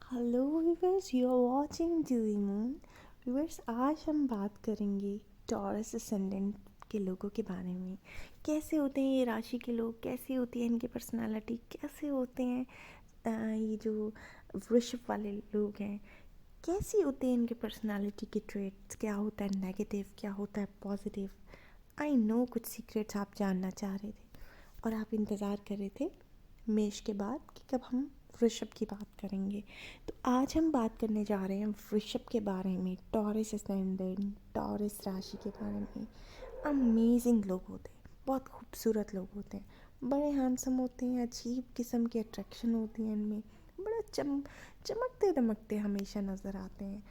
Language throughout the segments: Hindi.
Hello viewers, you are watching to the moon. Viewers, आज हम बात करेंगे टॉरस असेंडेंट के लोगों के बारे में। कैसे होते हैं ये राशि के लोग, कैसी होती है इनकी पर्सनालिटी, कैसे होते हैं ये जो वृषभ वाले लोग हैं, कैसी होती है इनके पर्सनालिटी के ट्रेट्स, क्या होता है नेगेटिव, क्या होता है पॉजिटिव। आई नो कुछ सीक्रेट्स आप जानना चाह रहे थे और आप इंतज़ार कर रहे थे मेष के बाद कि कब हम वृषभ की बात करेंगे। तो आज हम बात करने जा रहे हैं वृषभ के बारे में, टॉरस असेंडेंट, टॉरस राशि के बारे में। अमेजिंग लोग होते हैं, बहुत खूबसूरत लोग होते हैं, बड़े हैंडसम होते हैं, अजीब किस्म की अट्रैक्शन होती है इनमें, बड़ा चमकते दमकते हमेशा नज़र आते हैं,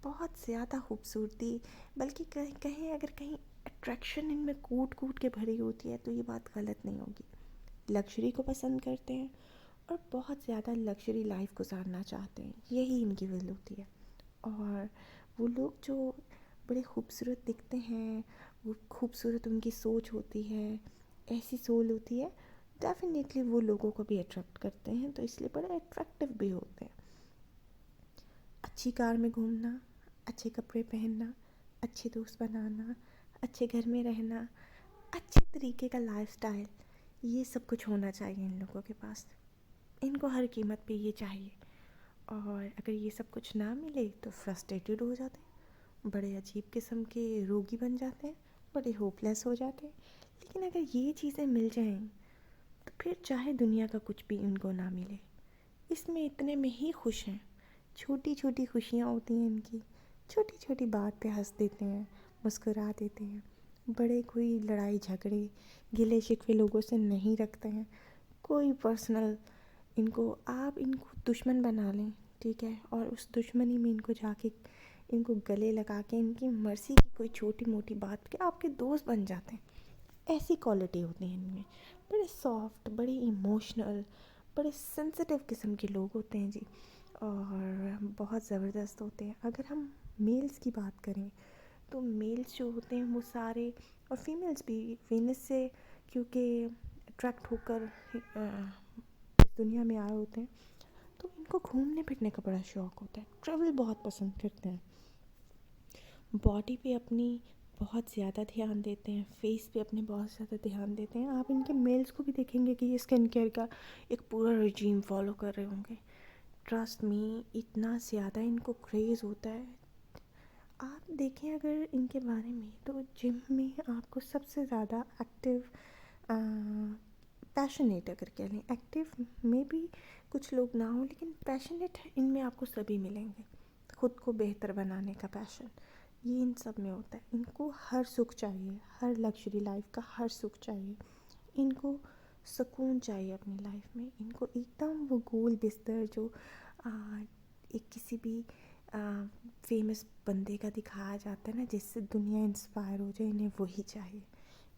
बहुत ज़्यादा खूबसूरती। बल्कि कहीं अगर कहीं अट्रैक्शन इनमें कूट कूट के भरी होती है तो ये बात गलत नहीं होगी। लग्जरी को पसंद करते हैं और बहुत ज़्यादा लग्जरी लाइफ गुजारना चाहते हैं, यही इनकी विल होती है। और वो लोग जो बड़े खूबसूरत दिखते हैं, वो खूबसूरत उनकी सोच होती है, ऐसी सोल होती है, डेफिनेटली वो लोगों को भी अट्रैक्ट करते हैं, तो इसलिए बड़े अट्रैक्टिव भी होते हैं। अच्छी कार में घूमना, अच्छे कपड़े पहनना, अच्छे दोस्त बनाना, अच्छे घर में रहना, अच्छे तरीके का लाइफस्टाइल, ये सब कुछ होना चाहिए इन लोगों के पास। इनको हर कीमत पे ये चाहिए। और अगर ये सब कुछ ना मिले तो फ्रस्ट्रेटेड हो जाते हैं, बड़े अजीब किस्म के रोगी बन जाते हैं, बड़े होपलेस हो जाते हैं। लेकिन अगर ये चीज़ें मिल जाएं तो फिर चाहे दुनिया का कुछ भी उनको ना मिले, इसमें इतने में ही खुश हैं। छोटी छोटी खुशियाँ होती हैं इनकी, छोटी छोटी बात पे हंस देते हैं, मुस्कुरा देते हैं, बड़े कोई लड़ाई झगड़े गिले शिकवे लोगों से नहीं रखते हैं। कोई पर्सनल, आप इनको दुश्मन बना लें, ठीक है, और उस दुश्मनी में इनको जाके इनको गले लगा के इनकी मर्ज़ी की कोई छोटी मोटी बात के आपके दोस्त बन जाते हैं। ऐसी क्वालिटी होती है इनमें। बड़े सॉफ्ट, बड़े इमोशनल, बड़े सेंसिटिव किस्म के लोग होते हैं जी। और बहुत ज़बरदस्त होते हैं। अगर हम मेल्स की बात करें तो मेल्स जो होते हैं वो सारे, और फीमेल्स भी वीनस से क्योंकि अट्रैक्ट होकर इस दुनिया में आए होते हैं, तो इनको घूमने फिरने का बड़ा शौक़ होता है, ट्रैवल बहुत पसंद करते हैं, बॉडी पे अपनी बहुत ज़्यादा ध्यान देते हैं, फेस पे अपने बहुत ज़्यादा ध्यान देते हैं। आप इनके मेल्स को भी देखेंगे कि ये स्किन केयर का एक पूरा रिजीम फॉलो कर रहे होंगे। ट्रस्ट मी, इतना ज़्यादा इनको क्रेज़ होता है। आप देखें अगर इनके बारे में तो जिम में आपको सबसे ज़्यादा एक्टिव, पैशनेट, अगर कह लें एक्टिव में भी कुछ लोग ना हो, लेकिन पैशनेट इनमें आपको सभी मिलेंगे। ख़ुद को बेहतर बनाने का पैशन, ये इन सब में होता है। इनको हर सुख चाहिए, हर लग्जरी लाइफ का हर सुख चाहिए। इनको सुकून चाहिए अपनी लाइफ में। इनको एकदम वो गोल बिस्तर जो एक किसी भी फेमस बंदे का दिखाया जाता है ना, जिससे दुनिया इंस्पायर हो जाए, इन्हें वही चाहिए।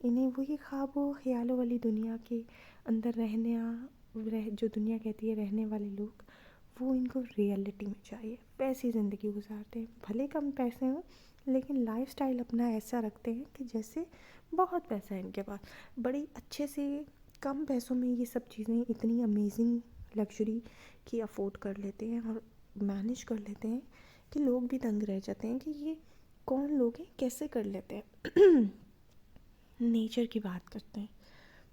इन्हें वही ख्वाबों ख्यालों वाली दुनिया के अंदर जो दुनिया कहती है रहने वाले लोग, वो इनको रियलिटी में चाहिए। वैसी ज़िंदगी गुजारते हैं, भले कम पैसे हों लेकिन लाइफस्टाइल अपना ऐसा रखते हैं कि जैसे बहुत पैसा है इनके पास, बड़ी अच्छे से कम पैसों में ये सब चीज़ें इतनी अमेजिंग लग्जरी की अफोर्ड कर लेते हैं और मैनेज कर लेते हैं कि लोग भी दंग रह जाते हैं कि ये कौन लोग हैं, कैसे कर लेते हैं। नेचर की बात करते हैं,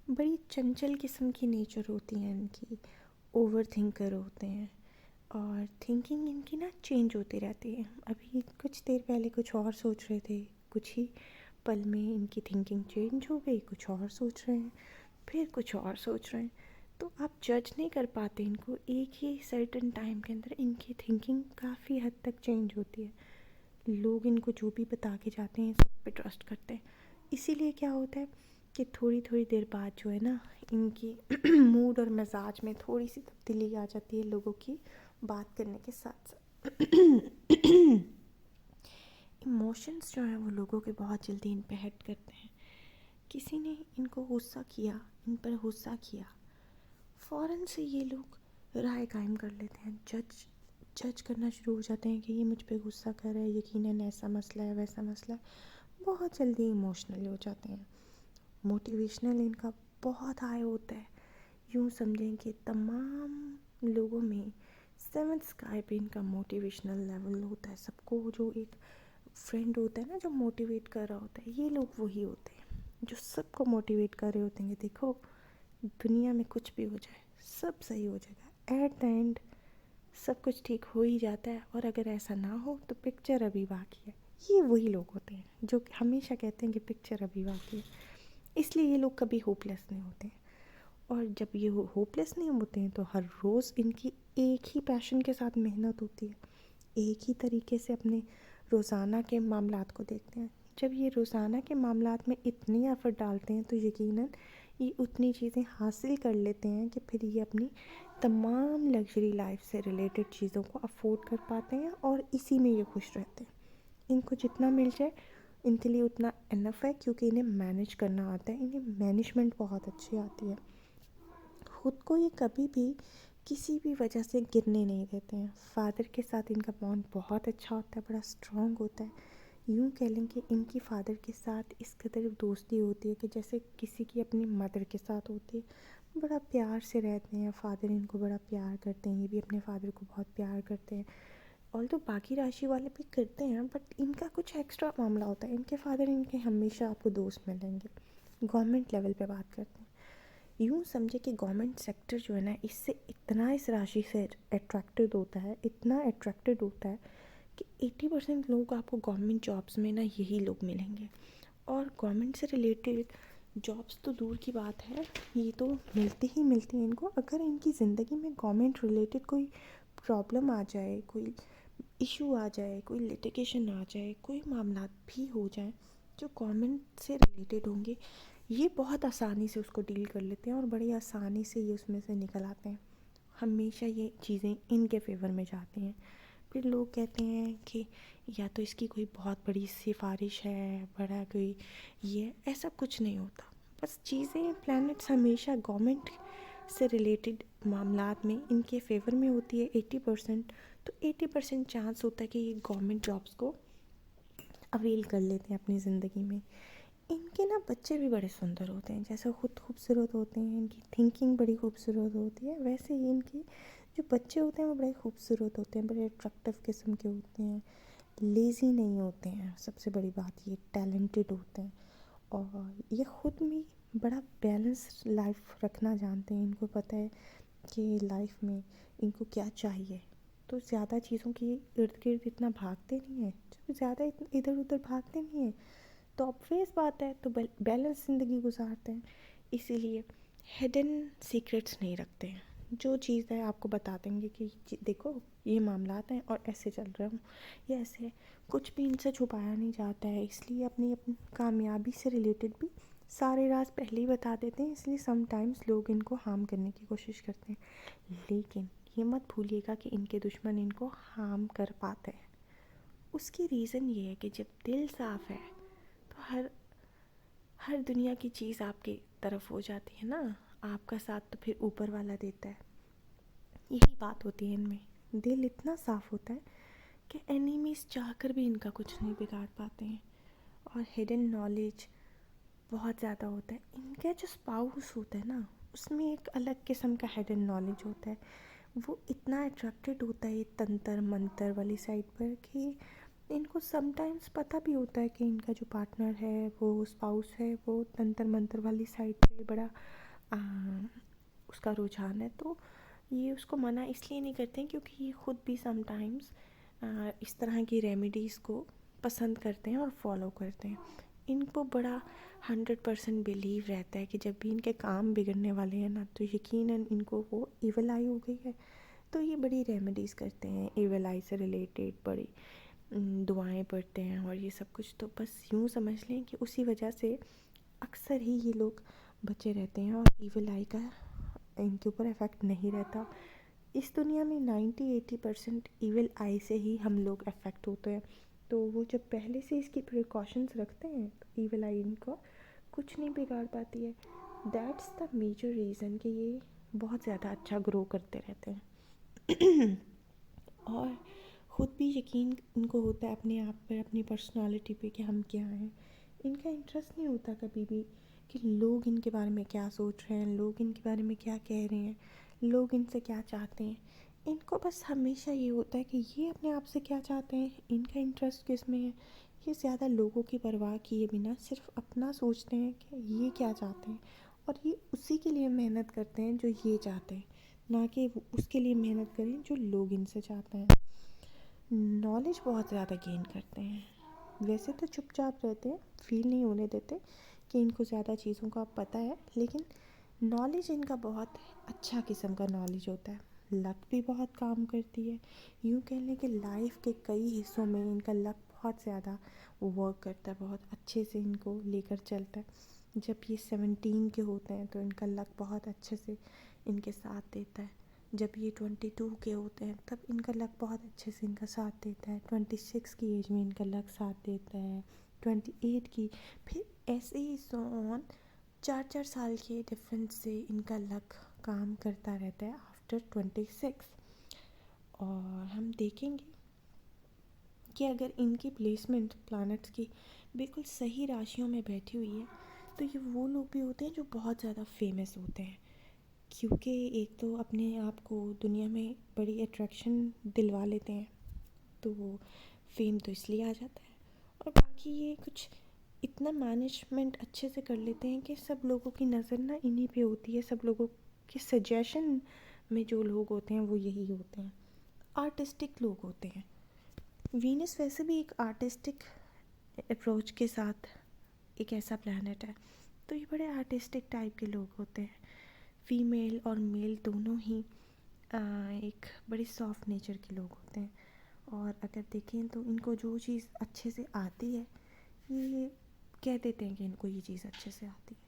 बड़ी चंचल किस्म की नेचर होती है इनकी, ओवर थिंकर होते हैं और थिंकिंग इनकी ना चेंज होती रहती है। अभी कुछ देर पहले कुछ और सोच रहे थे, कुछ ही पल में इनकी थिंकिंग चेंज हो गई, कुछ और सोच रहे हैं, फिर कुछ और सोच रहे हैं। तो आप जज नहीं कर पाते इनको, एक ही सर्टेन टाइम के अंदर इनकी थिंकिंग काफ़ी हद तक चेंज होती है। लोग इनको जो भी बता के जाते हैं सब पे ट्रस्ट करते हैं। इसीलिए क्या होता है कि थोड़ी थोड़ी देर बाद जो है ना, इनकी मूड और मिजाज में थोड़ी सी तब्दीली आ जाती है लोगों की बात करने के साथ साथ। इमोशंस जो हैं वो लोगों के बहुत जल्दी इन पे हिट करते हैं। किसी ने इनको गुस्सा किया, इन पर गुस्सा किया, फ़ौरन से ये लोग राय कायम कर लेते हैं, जज करना शुरू हो जाते हैं कि ये मुझ पे गुस्सा कर रहा है, यकीनन ऐसा मसला है वैसा मसला है। बहुत जल्दी इमोशनल हो जाते हैं। मोटिवेशनल इनका बहुत हाई होता है। यूँ समझें कि तमाम लोगों में सेवन्थ स्काई पे इनका मोटिवेशनल लेवल होता है। सबको जो एक फ्रेंड होता है ना, जो मोटिवेट कर रहा होता है, ये लोग वही होते हैं जो सबको मोटिवेट कर रहे होते हैं कि देखो दुनिया में कुछ भी हो जाए सब सही हो जाएगा, एट द एंड सब कुछ ठीक हो ही जाता है, और अगर ऐसा ना हो तो पिक्चर अभी बाकी है। ये वही लोग होते हैं जो कि हमेशा कहते हैं कि पिक्चर अभी बाकी है। इसलिए ये लोग कभी होपलेस नहीं होते हैं। और जब ये होपलेस नहीं होते हैं तो हर रोज़ इनकी एक ही पैशन के साथ मेहनत होती है, एक ही तरीके से अपने रोज़ाना के मामलात को देखते हैं। जब ये रोज़ाना के मामलात में इतनी एफर्ट डालते हैं तो यकीनन ये उतनी चीज़ें हासिल कर लेते हैं कि फिर ये अपनी तमाम लग्जरी लाइफ से रिलेटेड चीज़ों को अफोर्ड कर पाते हैं, और इसी में ये खुश रहते हैं। इनको जितना मिल जाए इनके लिए उतना इनफ है, क्योंकि इन्हें मैनेज करना आता है, इन्हें मैनेजमेंट बहुत अच्छी आती है। खुद को ये कभी भी किसी भी वजह से गिरने नहीं देते हैं। फादर के साथ इनका बॉन्ड बहुत अच्छा होता है, बड़ा स्ट्रॉन्ग होता है। यूँ कह लें कि इनकी फ़ादर के साथ इस कदर दोस्ती होती है कि जैसे किसी की अपनी मदर के साथ होती है। बड़ा प्यार से रहते हैं, फ़ादर इनको बड़ा प्यार करते हैं, ये भी अपने फ़ादर को बहुत प्यार करते हैं। और तो बाकी राशि वाले भी करते हैं, बट इनका कुछ एक्स्ट्रा मामला होता है। इनके फ़ादर इनके हमेशा आपको दोस्त मिलेंगे। गवर्नमेंट लेवल पे बात करते हैं, यूँ समझे कि गवर्नमेंट सेक्टर जो है ना, इससे इतना इस राशि से अट्रैक्टेड होता है, इतना अट्रैक्टेड होता है कि 80% लोग आपको गवर्नमेंट जॉब्स में ना यही लोग मिलेंगे। और गवर्नमेंट से रिलेटेड जॉब्स तो दूर की बात है, ये तो मिलती ही मिलती हैं इनको। अगर इनकी ज़िंदगी में गवर्नमेंट रिलेटेड कोई प्रॉब्लम आ जाए, कोई इशू आ जाए, कोई लिटिगेशन आ जाए, कोई मामला भी हो जाए जो गवर्नमेंट से रिलेटेड होंगे, ये बहुत आसानी से उसको डील कर लेते हैं और बड़ी आसानी से ये उसमें से निकल आते हैं। हमेशा ये चीज़ें इनके फेवर में जाती हैं। फिर लोग कहते हैं कि या तो इसकी कोई बहुत बड़ी सिफारिश है, बड़ा कोई ये, ऐसा कुछ नहीं होता। बस चीज़ें प्लैनेट्स हमेशा गवर्नमेंट से रिलेटेड मामलात में इनके फेवर में होती है 80%। तो 80% चांस होता है कि ये गवर्नमेंट जॉब्स को अवेल कर लेते हैं अपनी ज़िंदगी में। इनके ना बच्चे भी बड़े सुंदर होते हैं, जैसे खुद खूबसूरत होते हैं, इनकी थिंकिंग बड़ी खूबसूरत होती है, वैसे ही इनके जो बच्चे होते हैं वो बड़े खूबसूरत होते हैं, बड़े अट्रैक्टिव किस्म के होते हैं, लेज़ी नहीं होते हैं। सबसे बड़ी बात ये टैलेंटेड होते हैं, और ये खुद में बड़ा बैलेंस लाइफ रखना जानते हैं। इनको पता है कि लाइफ में इनको क्या चाहिए, तो ज़्यादा चीज़ों के इर्द गिर्द इतना भागते नहीं हैं। जब ज़्यादा इधर उधर भागते नहीं हैं तो ऑब्वियस बात है, तो बैलेंस ज़िंदगी गुजारते हैं। इसीलिए हिडन सीक्रेट्स नहीं रखते हैं। जो चीज़ है आपको बता देंगे कि देखो ये मामलात हैं और ऐसे चल रहा हूँ, ये ऐसे है। कुछ भी इनसे छुपाया नहीं जाता है, इसलिए अपनी अपनी कामयाबी से रिलेटेड भी सारे राज पहले ही बता देते हैं। इसलिए समटाइम्स लोग इनको हार्म करने की कोशिश करते हैं, लेकिन ये मत भूलिएगा कि इनके दुश्मन इनको हार्म कर पाते हैं। उसकी रीज़न ये है कि जब दिल साफ़ है तो हर हर दुनिया की चीज़ आपकी तरफ हो जाती है ना। आपका साथ तो फिर ऊपर वाला देता है। यही बात होती है इनमें, दिल इतना साफ़ होता है कि एनिमीज़ चाहकर भी इनका कुछ नहीं बिगाड़ पाते हैं। और हिडन नॉलेज बहुत ज़्यादा होता है। इनका जो स्पाउस होता है ना, उसमें एक अलग किस्म का हिडन नॉलेज होता है। वो इतना अट्रैक्टेड होता है ये तंत्र मंत्र वाली साइड पर कि इनको समटाइम्स पता भी होता है कि इनका जो पार्टनर है, वो स्पाउस है, वो तंत्र मंत्र वाली साइड पे बड़ा आ, उसका रुझान है। तो ये उसको मना इसलिए नहीं करते हैं क्योंकि ये खुद भी समटाइम्स इस तरह की रेमेडीज़ को पसंद करते हैं और फॉलो करते हैं। इनको बड़ा 100% बिलीव रहता है कि जब भी इनके काम बिगड़ने वाले हैं ना, तो यकीनन इनको वो इवल आई हो गई है। तो ये बड़ी रेमेडीज़ करते हैं इवल आई से रिलेटेड, बड़ी दुआएं पढ़ते हैं और ये सब कुछ। तो बस यूँ समझ लें कि उसी वजह से अक्सर ही ये लोग बचे रहते हैं और इवल आई का इनके ऊपर इफ़ेक्ट नहीं रहता। इस दुनिया में 90-80% इवल आई से ही हम लोग अफेक्ट होते हैं। तो वो जब पहले से इसकी प्रिकॉशंस रखते हैं तो ईवल आई इनको कुछ नहीं बिगाड़ पाती है। दैट्स द मेजर रीज़न कि ये बहुत ज़्यादा अच्छा ग्रो करते रहते हैं। और ख़ुद भी यकीन इनको होता है अपने आप पर, अपनी पर्सनालिटी पे कि हम क्या हैं। इनका इंटरेस्ट नहीं होता कभी भी कि लोग इनके बारे में क्या सोच रहे हैं, लोग इनके बारे में क्या कह रहे हैं, लोग इनसे क्या चाहते हैं। इनको बस हमेशा ये होता है कि ये अपने आप से क्या चाहते हैं, इनका इंटरेस्ट किस में है। ये ज़्यादा लोगों की परवाह किए बिना सिर्फ अपना सोचते हैं कि ये क्या चाहते हैं, और ये उसी के लिए मेहनत करते हैं जो ये चाहते हैं, ना कि वो उसके लिए मेहनत करें जो लोग इनसे चाहते हैं। नॉलेज बहुत ज़्यादा गेन करते हैं, वैसे तो चुपचाप रहते हैं, फील नहीं होने देते कि इनको ज़्यादा चीज़ों का पता है, लेकिन नॉलेज इनका बहुत अच्छा किस्म का नॉलेज होता है। लक भी बहुत काम करती है, यूँ कह लें कि लाइफ के कई हिस्सों में इनका लक बहुत ज़्यादा वर्क करता है, बहुत अच्छे से इनको लेकर चलता है। जब ये 17 के होते हैं तो इनका लक बहुत अच्छे से इनके साथ देता है। जब ये 22 के होते हैं तब इनका लक बहुत अच्छे से इनका साथ देता है। 26 की एज में इनका लक साथ देता है, 28 की, फिर ऐसे ही सो ऑन। 4 4 साल के डिफरेंस से इनका लक काम करता रहता है आफ्टर 26। और हम देखेंगे कि अगर इनकी प्लेसमेंट प्लैनेट्स की बिल्कुल सही राशियों में बैठी हुई है तो ये वो लोग भी होते हैं जो बहुत ज़्यादा फेमस होते हैं, क्योंकि एक तो अपने आप को दुनिया में बड़ी अट्रैक्शन दिलवा लेते हैं, तो वो फेम तो इसलिए आ जाता है। और बाकी ये कुछ इतना मैनेजमेंट अच्छे से कर लेते हैं कि सब लोगों की नज़र ना इन्हीं पे होती है, सब लोगों के सजेशन में जो लोग होते हैं वो यही होते हैं, आर्टिस्टिक लोग होते हैं। वीनस वैसे भी एक आर्टिस्टिक अप्रोच के साथ एक ऐसा प्लैनेट है, तो ये बड़े आर्टिस्टिक टाइप के लोग होते हैं। फीमेल और मेल दोनों ही एक बड़ी सॉफ्ट नेचर के लोग होते हैं। और अगर देखें तो इनको जो चीज़ अच्छे से आती है, ये कह देते हैं कि इनको ये चीज़ अच्छे से आती है,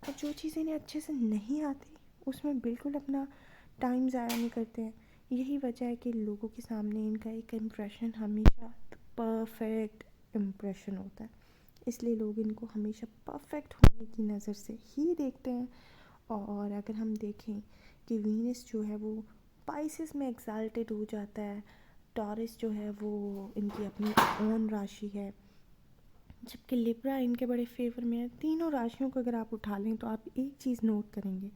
और जो चीज़ इन्हें अच्छे से नहीं आती उसमें बिल्कुल अपना टाइम ज़ाया नहीं करते हैं। यही वजह है कि लोगों के सामने इनका एक इम्प्रेशन हमेशा परफेक्ट इम्प्रेशन होता है, इसलिए लोग इनको हमेशा परफेक्ट होने की नज़र से ही देखते हैं। और अगर हम देखें कि वीनस जो है वो पाइसेस में एक्साल्टेड हो जाता है, टॉरस जो है वो इनकी अपनी ओन राशि है, जबकि लिब्रा इनके बड़े फेवर में है। तीनों राशियों को अगर आप उठा लें तो आप एक चीज़ नोट करेंगे,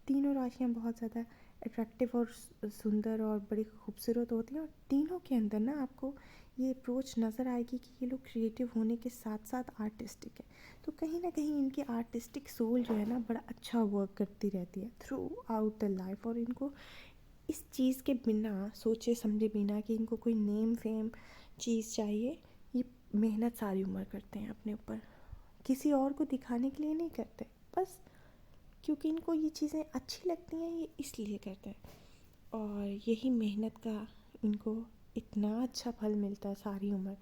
तीनों राशियाँ बहुत ज़्यादा अट्रैक्टिव और सुंदर और बड़ी खूबसूरत होती हैं, और तीनों के अंदर ना आपको ये अप्रोच नज़र आएगी कि ये लोग क्रिएटिव होने के साथ साथ आर्टिस्टिक है। तो कहीं ना कहीं इनकी आर्टिस्टिक सोल जो है ना बड़ा अच्छा वर्क करती रहती है थ्रू आउट द लाइफ, और इनको इस चीज़ के बिना सोचे समझे बिना कि इनको कोई नेम फेम चीज़ चाहिए, ये मेहनत सारी उम्र करते हैं अपने ऊपर, किसी और को दिखाने के लिए नहीं करते, बस क्योंकि इनको ये चीज़ें अच्छी लगती हैं ये इसलिए करते हैं। और यही मेहनत का इनको इतना अच्छा फल मिलता है सारी उम्र,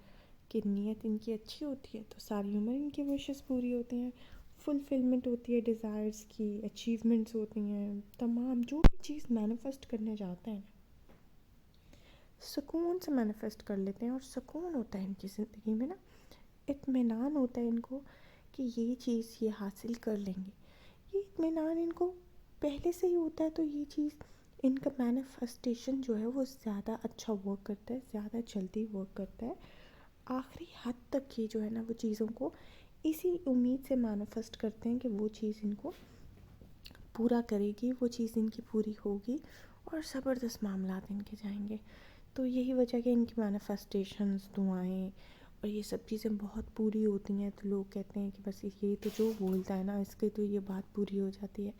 कि नीयत इनकी अच्छी होती है तो सारी उम्र इनकी विशेस पूरी होती हैं, फुलफिलमेंट होती है डिज़ायर्स की, अचीवमेंट्स होती हैं, तमाम जो भी चीज़ मैनिफेस्ट करने जाते हैं सुकून से मैनिफेस्ट कर लेते हैं। और सुकून होता है इनकी ज़िंदगी में ना, इत्मीनान होता है इनको कि ये चीज़ ये हासिल कर लेंगे। ये इत्मीनान इनको पहले से ही होता है, तो ये चीज़ इनका मैनिफेस्टेशन जो है वो ज़्यादा अच्छा वर्क करता है, ज़्यादा जल्दी वर्क करता है। आखिरी हद तक ये जो है ना वो चीज़ों को इसी उम्मीद से मैनिफेस्ट करते हैं कि वो चीज़ इनको पूरा करेगी, वो चीज़ इनकी पूरी होगी और ज़बरदस्त मामलात इनके जाएंगे। तो यही वजह कि इनकी मैनिफेस्टेशंस, दुआएं और ये सब चीज़ें बहुत पूरी होती हैं, तो लोग कहते हैं कि बस ये तो जो बोलता है ना इसके तो ये बात पूरी हो जाती है।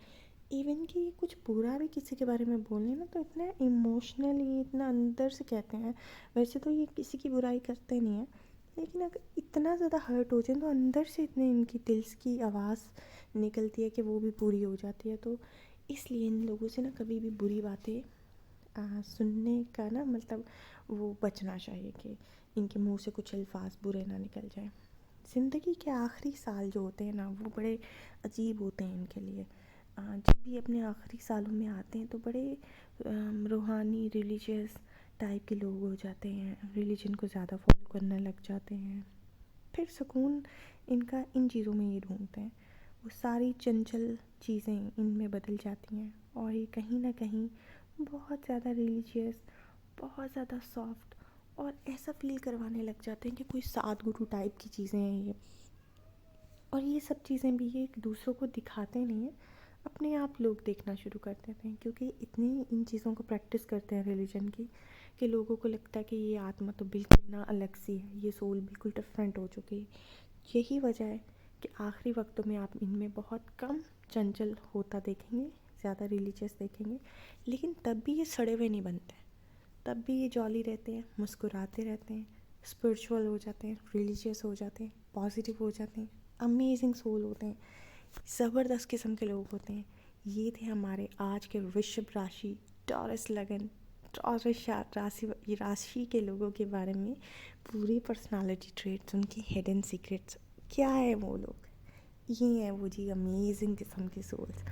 इवन कि कुछ बुरा भी किसी के बारे में बोलें ना तो इतना इमोशनली इतना अंदर से कहते हैं, वैसे तो ये किसी की बुराई करते नहीं हैं, लेकिन अगर इतना ज़्यादा हर्ट हो जाए तो अंदर से इतने इनकी दिल की आवाज़ निकलती है कि वो भी पूरी हो जाती है। तो इसलिए इन लोगों से ना कभी भी बुरी बातें सुनने का ना मतलब वो बचना चाहिए कि इनके मुंह से कुछ अल्फाज बुरे ना निकल जाएं। ज़िंदगी के आखिरी साल जो होते हैं ना वो बड़े अजीब होते हैं इनके लिए। जब भी अपने आखिरी सालों में आते हैं तो बड़े रूहानी रिलीजियस टाइप के लोग हो जाते हैं, रिलीजन को ज़्यादा फॉलो करने लग जाते हैं। फिर सुकून इनका इन चीज़ों में ये ढूंढते हैं, वो सारी चंचल चीज़ें इनमें बदल जाती हैं और ये कहीं ना कहीं बहुत ज़्यादा रिलीजियस, बहुत ज़्यादा सॉफ्ट और ऐसा फील करवाने लग जाते हैं कि कोई सात गुरु टाइप की चीज़ें हैं ये। और ये सब चीज़ें भी ये एक दूसरों को दिखाते नहीं हैं, अपने आप लोग देखना शुरू कर देते हैं, क्योंकि इतनी इन चीज़ों को प्रैक्टिस करते हैं रिलीजन की कि लोगों को लगता है कि ये आत्मा तो बिल्कुल ना अलग सी है, ये सोल बिल्कुल डिफरेंट हो चुकी है। यही वजह है कि आखिरी वक्तों में आप इनमें बहुत कम चंचल होता देखेंगे, ज़्यादा रिलीजियस देखेंगे, लेकिन तब भी ये सड़े हुए नहीं बनते, तब भी ये जॉली रहते हैं, मुस्कुराते रहते हैं, स्पिरिचुअल हो जाते हैं, रिलीजियस हो जाते हैं, पॉजिटिव हो जाते हैं, अमेजिंग सोल होते हैं, ज़बरदस्त किस्म के लोग होते हैं। ये थे हमारे आज के वृषभ राशि, टॉरस लगन, टॉरस राशि के लोगों के बारे में पूरी पर्सनालिटी ट्रेट्स, उनकी हिडन सीक्रेट्स क्या है वो लोग, ये हैं वो जी अमेजिंग किस्म के सोल्स।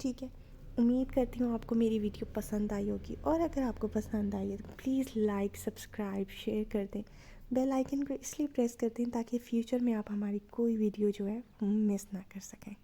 ठीक है, उम्मीद करती हूँ आपको मेरी वीडियो पसंद आई होगी, और अगर आपको पसंद आई है तो प्लीज़ लाइक, सब्सक्राइब, शेयर कर दें। बेल आइकन को इसलिए प्रेस कर दें ताकि फ्यूचर में आप हमारी कोई वीडियो जो है मिस ना कर सकें।